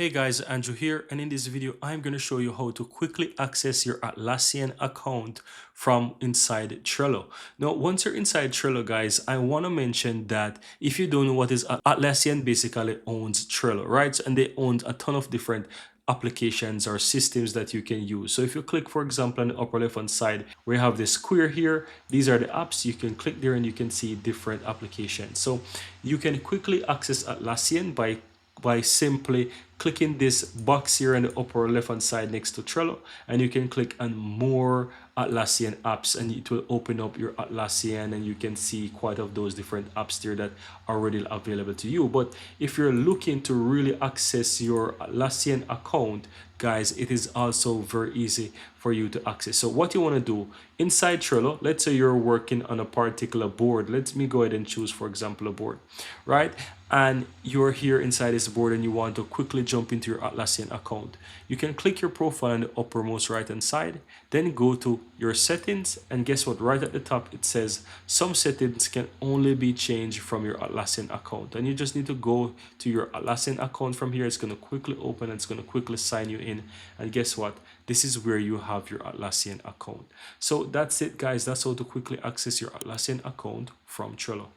Hey guys, Andrew here, and in this video I'm going to show you how to quickly access your Atlassian account from inside Trello. Now, once you're inside Trello, guys, I want to mention that if you don't know what is Atlassian, basically owns Trello, right? And they own a ton of different applications or systems that you can use. So if you click, for example, on the upper left hand side, we have this square here. These are the apps. You can click there and you can see different applications. So you can quickly access Atlassian by simply clicking this box here in the upper left hand side next to Trello, and you can click on more Atlassian apps and it will open up your Atlassian and you can see quite of those different apps there that are already available to you. But if you're looking to really access your Atlassian account, guys, it is also very easy for you to access. So what you want to do inside Trello, let's say you're working on a particular board. Let me go ahead and choose, for example, a board, right? And you're here inside this board and you want to quickly jump into your Atlassian account. You can click your profile on the uppermost right hand side, then go to your settings, and guess what? Right at the top it says some settings can only be changed from your Atlassian account, and you just need to go to your Atlassian account from here. It's going to quickly open and it's going to quickly sign you in, and guess what? This is where you have your Atlassian account. So that's it, guys. That's how to quickly access your Atlassian account from Trello.